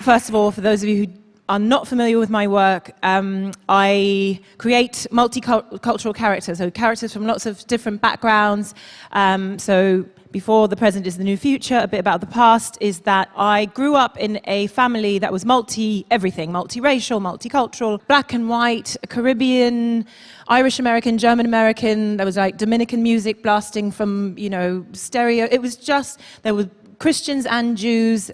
First of all, for those of you who are not familiar with my work, I create multicultural characters, so characters from lots of different backgrounds. So before the present is the new future, a bit about the past is that I grew up in a family that was everything, multiracial, multicultural, black and white, Caribbean, Irish American, German American. There was like Dominican music blasting from, stereo. It was just, there were Christians and Jews.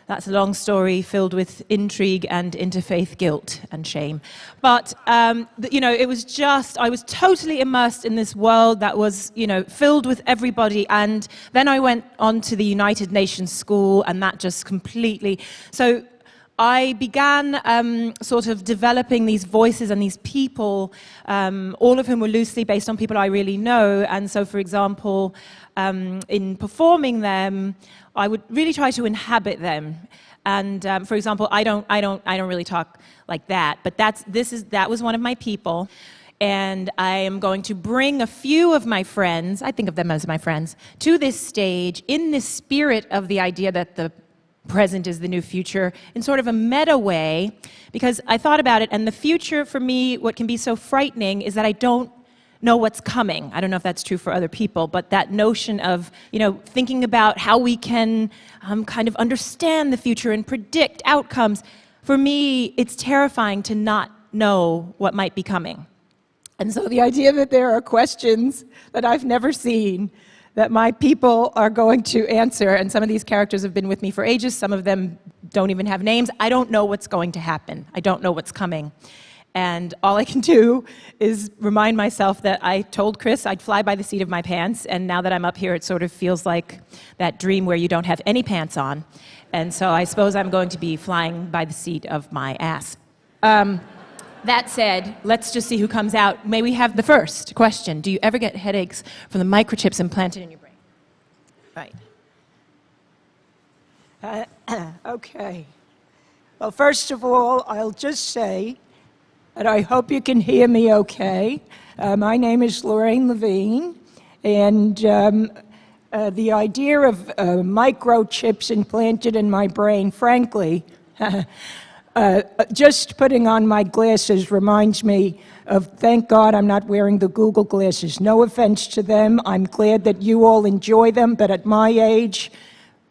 That's a long story filled with intrigue and interfaith guilt and shame. But, it was just, I was totally immersed in this world that was, filled with everybody. And then I went on to the United Nations school, and that just completely... So I began sort of developing these voices and these people, all of whom were loosely based on people I really know. And so, for example, in performing them, I would really try to inhabit them. And for example, I don't really talk like that, but that was one of my people. And I am going to bring a few of my friends, I think of them as my friends, to this stage in the spirit of the idea that the present is the new future in sort of a meta way, because I thought about it, and the future for me, what can be so frightening is that I don't know what's coming. I don't know if that's true for other people, but that notion of, thinking about how we can kind of understand the future and predict outcomes, for me, it's terrifying to not know what might be coming. And so the idea that there are questions that I've never seen that my people are going to answer, and some of these characters have been with me for ages, some of them don't even have names. I don't know what's going to happen. I don't know what's coming. And all I can do is remind myself that I told Chris I'd fly by the seat of my pants, and now that I'm up here, it sort of feels like that dream where you don't have any pants on. And so I suppose I'm going to be flying by the seat of my ass. That said, let's just see who comes out. May we have the first question? Do you ever get headaches from the microchips implanted in your brain? Right. Okay. Well, first of all, I'll just say that I hope you can hear me okay. My name is Lorraine Levine, and the idea of microchips implanted in my brain, frankly, just putting on my glasses reminds me of, thank God I'm not wearing the Google glasses. No offense to them. I'm glad that you all enjoy them, but at my age,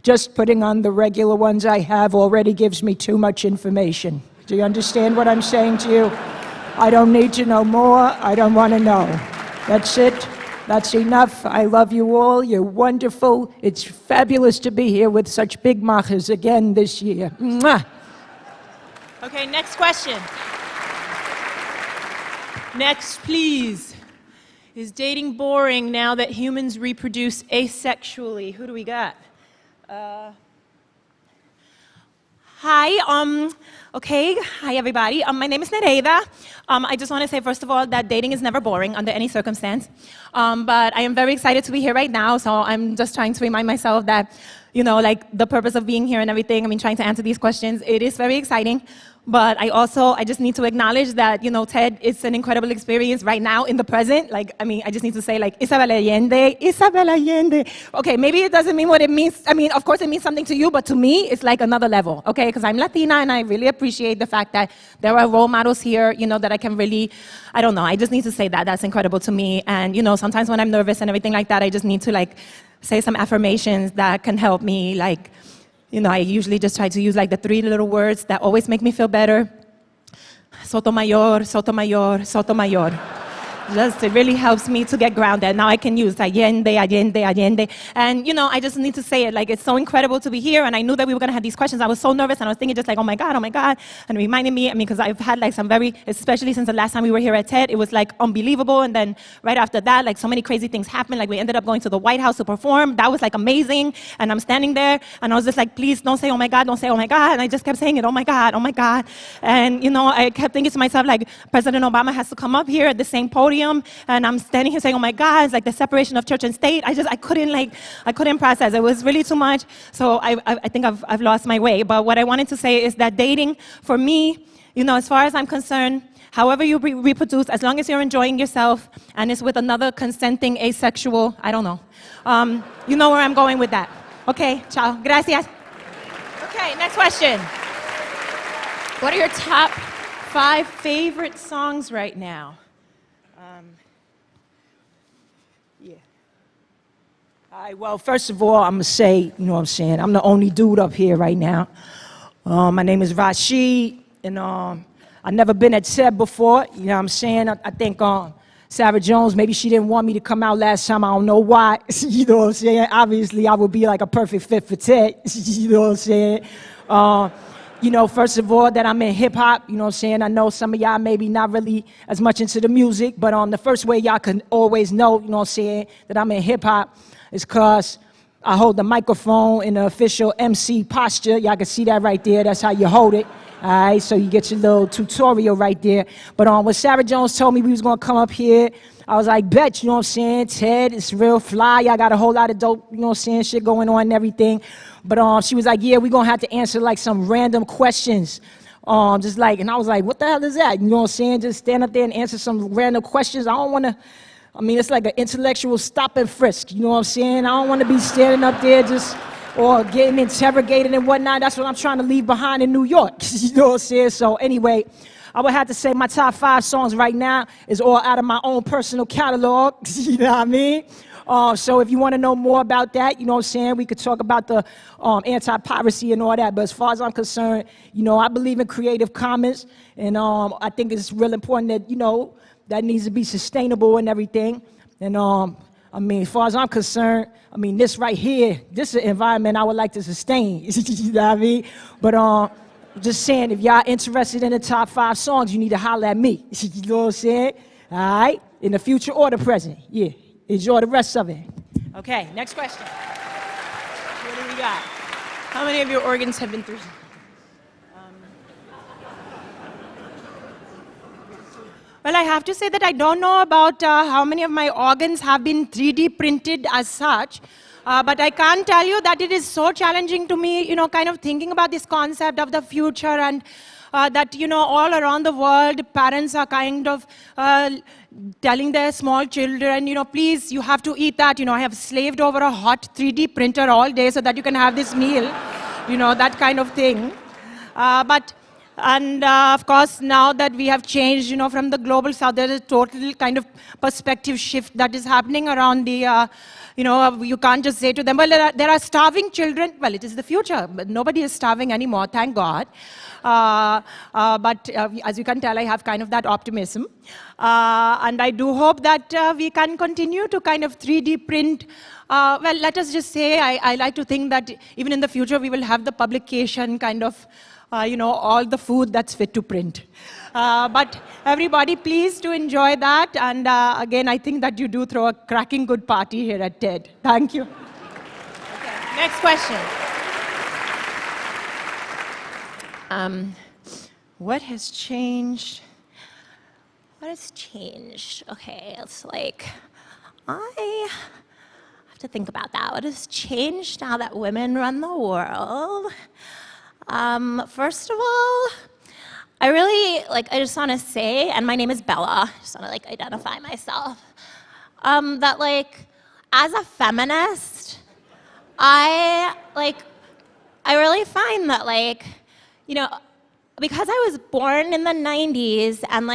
just putting on the regular ones I have already gives me too much information. Do you understand what I'm saying to you? I don't need to know more. I don't want to know. That's it. That's enough. I love you all. You're wonderful. It's fabulous to be here with such big machas again this year. Mwah. Okay, next question. Next, please. Is dating boring now that humans reproduce asexually? Who do we got? Hi, okay, hi everybody. My name is Nereida. I just want to say, first of all, that dating is never boring under any circumstance. But I am very excited to be here right now, so I'm just trying to remind myself that, the purpose of being here and everything, trying to answer these questions, it is very exciting. But I just need to acknowledge that, TED, it's an incredible experience right now in the present. I just need to say, Isabel Allende. Okay, maybe it doesn't mean what it means. Of course it means something to you, but to me, it's like another level, okay? Because I'm Latina, and I really appreciate the fact that there are role models here, that I can really, I don't know, I just need to say that. That's incredible to me. And, sometimes when I'm nervous and everything like that, I just need to, say some affirmations that can help me, I usually just try to use the 3 little words that always make me feel better. Sotomayor, Sotomayor, Sotomayor. It really helps me to get grounded. Now I can use Allende, Allende, Allende. And, I just need to say it. It's so incredible to be here. And I knew that we were going to have these questions. I was so nervous. And I was thinking just oh my God. And it reminded me, because I've had some especially since the last time we were here at TED, it was unbelievable. And then right after that, so many crazy things happened. We ended up going to the White House to perform. That was amazing. And I'm standing there. And I was just please don't say, oh my God, don't say, oh my God. And I just kept saying it, oh my God, oh my God. And, I kept thinking to myself, President Obama has to come up here at the same podium. And I'm standing here saying, oh my God, it's the separation of church and state. I couldn't process. It was really too much. So I think I've lost my way. But what I wanted to say is that dating, for me, as far as I'm concerned, however you reproduce, as long as you're enjoying yourself and it's with another consenting asexual, I don't know. You know where I'm going with that. Okay, ciao. Gracias. Okay. Okay, next question. What are your top 5 favorite songs right now? Yeah. All right, well, first of all, I'm going to say, you know what I'm saying, I'm the only dude up here right now. My name is Rashid, and I've never been at TED before, you know what I'm saying? I think Sarah Jones, maybe she didn't want me to come out last time, I don't know why, you know what I'm saying? Obviously, I would be like a perfect fit for TED, you know what I'm saying? You know, first of all, that I'm in hip-hop, you know what I'm saying? I know some of y'all maybe not really as much into the music, but the first way y'all can always know, you know what I'm saying, that I'm in hip-hop is because I hold the microphone in the official MC posture. Y'all can see that right there. That's how you hold it. All right, so you get your little tutorial right there. But when Sarah Jones told me we was going to come up here, I was like, bet, you know what I'm saying? TED, it's real fly. Y'all got a whole lot of dope, you know what I'm saying, shit going on and everything. But she was like, yeah, we're going to have to answer like some random questions. Just like, and I was like, what the hell is that? You know what I'm saying? Just stand up there and answer some random questions. I don't want to, I mean, it's like an intellectual stop and frisk. You know what I'm saying? I don't want to be standing up there just, or getting interrogated and whatnot. That's what I'm trying to leave behind in New York. You know what I'm saying? So anyway, I would have to say my top 5 songs right now is all out of my own personal catalog. You know what I mean? So if you want to know more about that, you know what I'm saying, we could talk about the anti-piracy and all that. But as far as I'm concerned, you know, I believe in Creative Commons. And I think it's real important that, you know, that needs to be sustainable and everything. And I mean, as far as I'm concerned, I mean, this right here, this is an environment I would like to sustain. You know what I mean? But just saying, if y'all interested in the top 5 songs, you need to holler at me. You know what I'm saying? All right? In the future or the present. Yeah. Enjoy the rest of it. Okay, next question. What do we got? How many of your organs have been through? Well, I have to say that I don't know about how many of my organs have been 3D printed as such, but I can tell you that it is so challenging to me, you know, kind of thinking about this concept of the future and that, you know, all around the world, parents are kind of telling their small children, you know, please, you have to eat that. You know, I have slaved over a hot 3D printer all day so that you can have this meal, you know, that kind of thing. And of course, now that we have changed, you know, from the global south, there is a total kind of perspective shift that is happening around the, you know, you can't just say to them, well, there are starving children. Well, it is the future, but nobody is starving anymore, thank God. But as you can tell, I have kind of that optimism. And I do hope that we can continue to kind of 3D print. Well, let us just say, I like to think that even in the future, we will have the publication kind of, you know, all the food that's fit to print. But everybody, please do enjoy that. And again, I think that you do throw a cracking good party here at TED. Thank you. Okay, next question. What has changed? What has changed? Okay, it's like, I have to think about that. What has changed now that women run the world? First of all, I just want to say, and my name is Bella, I just want to identify myself, that as a feminist, I really find that you know, because I was born in the 90s and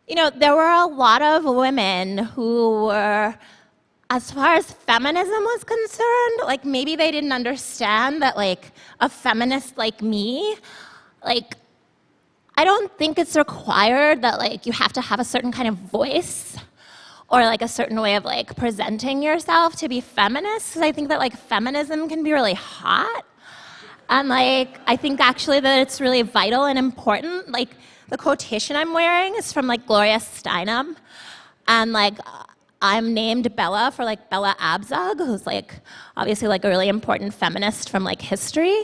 you know, there were a lot of women who were, as far as feminism was concerned, maybe they didn't understand that a feminist like me, I don't think it's required that you have to have a certain kind of voice or a certain way of presenting yourself to be feminist. Because I think that feminism can be really hot. And I think actually that it's really vital and important. The quotation I'm wearing is from Gloria Steinem. And I'm named Bella for Bella Abzug, who's obviously a really important feminist from history.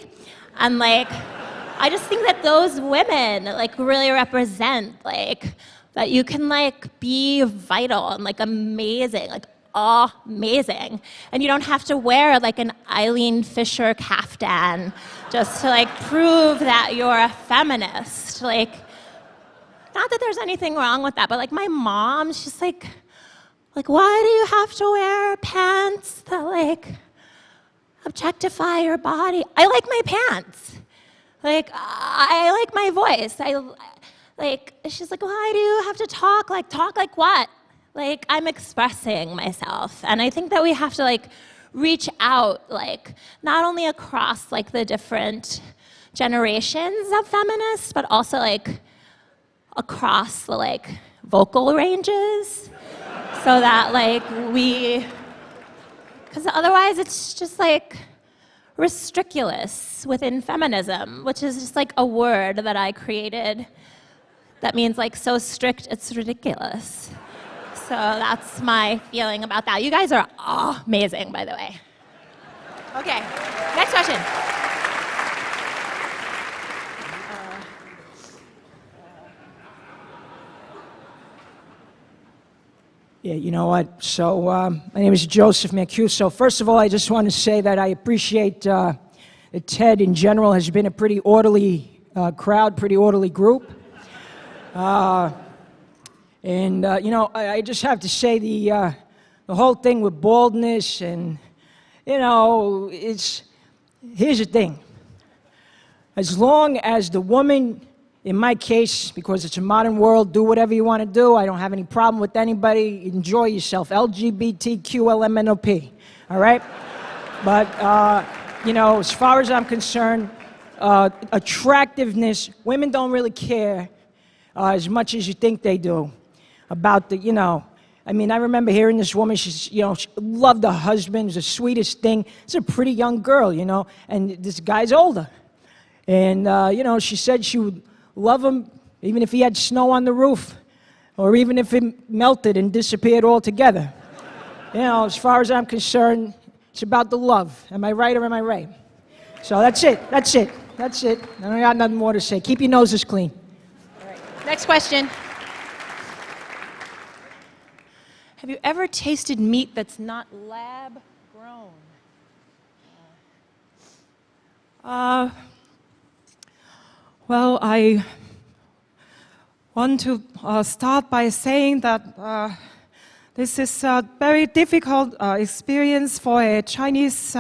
And I just think that those women really represent that you can be vital and amazing, amazing. And you don't have to wear an Eileen Fisher kaftan just to prove that you're a feminist. Not that there's anything wrong with that, but my mom, she's why do you have to wear pants that objectify your body. I like my pants. Like, I like my voice. She's like, why do you have to talk? Like, talk like what? Like, I'm expressing myself. And I think that we have to, like, reach out, like, not only across, like, the different generations of feminists, but also, like, across the, like, vocal ranges. So that, like, because otherwise it's just, like, restriculous within feminism, which is just like a word that I created that means like so strict it's ridiculous. So that's my feeling about that. You guys are amazing, by the way. Okay, next question. Yeah, you know what? So, my name is Joseph Mancuso. First of all, I just want to say that I appreciate that TED in general has been a pretty orderly crowd, pretty orderly group. You know, I just have to say the whole thing with baldness and, you know, here's the thing. As long as the woman, in my case, because it's a modern world, do whatever you want to do. I don't have any problem with anybody. Enjoy yourself. LGBTQLMNOP. All right? But, you know, as far as I'm concerned, attractiveness, women don't really care as much as you think they do about the, you know, I mean, I remember hearing this woman, she's, you know, she loved her husband, it's the sweetest thing. It's a pretty young girl, you know, and this guy's older. And, you know, she said she would love him even if he had snow on the roof or even if it melted and disappeared altogether. You know, as far as I'm concerned, it's about the love. Am I right or am I right? So that's it. That's it. That's it. I don't got nothing more to say. Keep your noses clean. All right. Next question. Have you ever tasted meat that's not lab grown? Well, I want to start by saying that this is a very difficult experience for a Chinese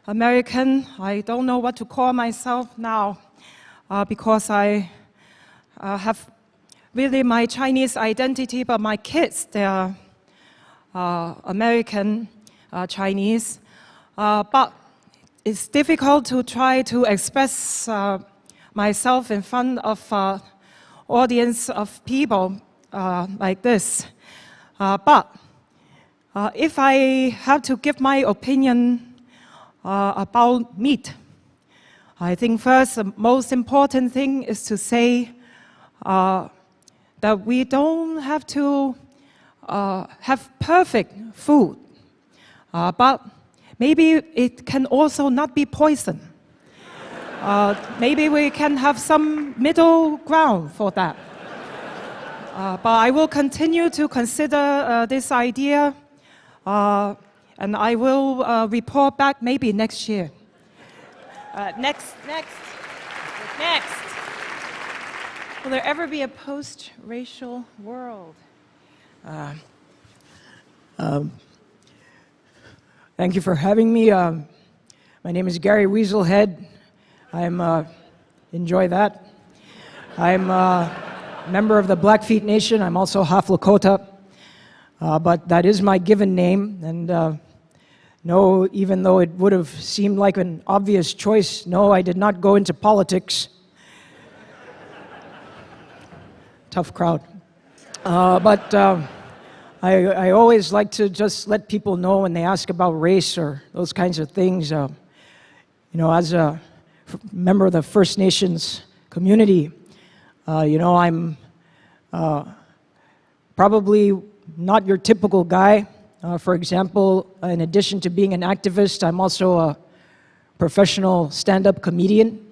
American. I don't know what to call myself now because I have really my Chinese identity, but my kids, they are American Chinese. But it's difficult to try to express myself in front of audience of people like this. But if I have to give my opinion about meat, I think first the most important thing is to say that we don't have to have perfect food, but maybe it can also not be poison. Maybe we can have some middle ground for that. But I will continue to consider this idea, and I will report back maybe next year. Next. Will there ever be a post-racial world? Thank you for having me. My name is Gary Wiesel Head. I'm enjoy that. I'm a member of the Blackfeet Nation. I'm also half Lakota, but that is my given name. And no, even though it would have seemed like an obvious choice, no, I did not go into politics. Tough crowd. But I always like to just let people know when they ask about race or those kinds of things. You know, as a member of the First Nations community, you know, I'm probably not your typical guy. For example, in addition to being an activist, I'm also a professional stand-up comedian.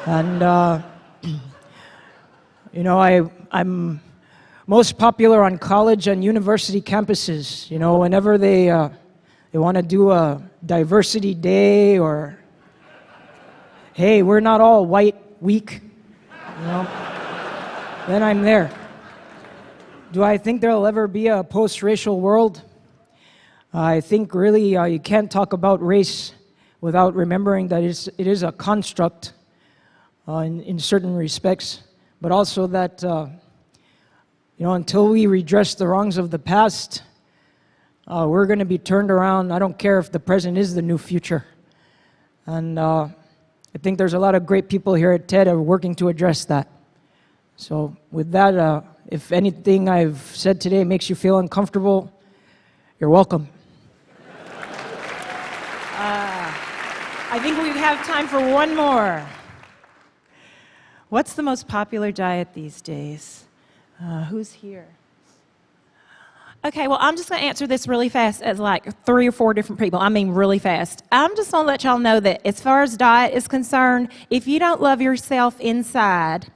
And, you know, I'm most popular on college and university campuses. You know, whenever they want to do a diversity day or, hey, we're not all white week, you know, then I'm there Do I think there'll ever be a post-racial world? I think really you can't talk about race without remembering that it is a construct in certain respects, but also that until we redress the wrongs of the past, we're going to be turned around. I don't care if the present is the new future. And I think there's a lot of great people here at TED who are working to address that. So with that, if anything I've said today makes you feel uncomfortable, you're welcome. I think we have time for one more. What's the most popular diet these days? Who's here? Okay, well, I'm just going to answer this really fast as like 3 or 4 different people. I mean really fast. I'm just going to let y'all know that as far as diet is concerned, if you don't love yourself inside,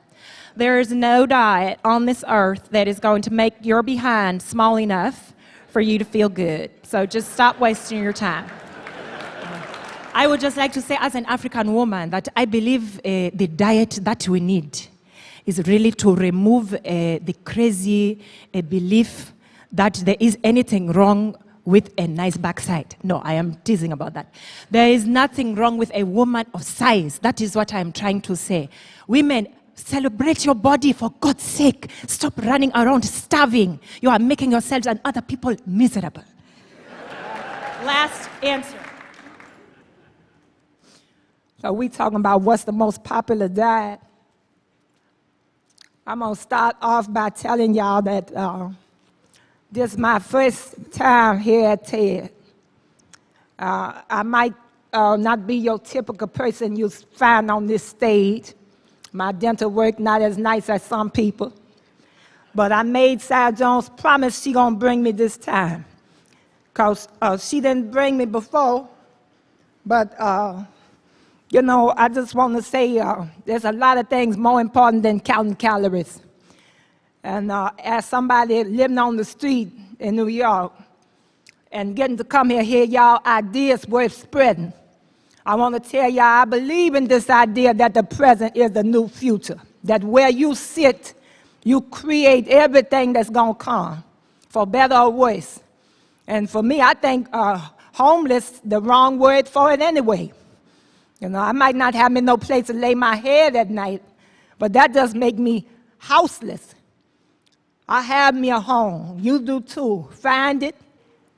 there is no diet on this earth that is going to make your behind small enough for you to feel good. So just stop wasting your time. I would just like to say, as an African woman, that I believe the diet that we need is really to remove the crazy belief that there is anything wrong with a nice backside. No, I am teasing about that. There is nothing wrong with a woman of size. That is what I am trying to say. Women, celebrate your body, for God's sake. Stop running around starving. You are making yourselves and other people miserable. Last answer. So we talking about what's the most popular diet. I'm going to start off by telling y'all that this is my first time here at TED. I might not be your typical person you find on this stage. My dental work not as nice as some people. But I made Sarah Jones promise she gonna bring me this time. Because she didn't bring me before. But, I just want to say there's a lot of things more important than counting calories. And as somebody living on the street in New York and getting to come here, hear y'all ideas worth spreading, I want to tell y'all I believe in this idea that the present is the new future. That where you sit, you create everything that's going to come, for better or worse. And for me, I think homeless, the wrong word for it anyway. I might not have me no place to lay my head at night, but that does make me houseless. I have me a home. You do too. Find it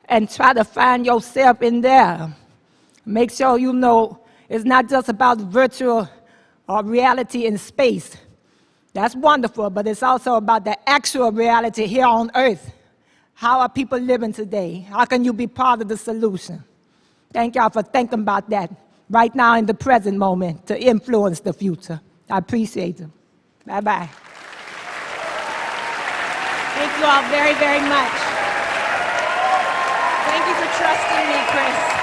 and try to find yourself in there. Make sure you know it's not just about virtual or reality in space. That's wonderful, but it's also about the actual reality here on earth. How are people living today? How can you be part of the solution? Thank y'all for thinking about that right now in the present moment to influence the future. I appreciate it. Bye-bye. Thank you all very, very much. Thank you for trusting me, Chris.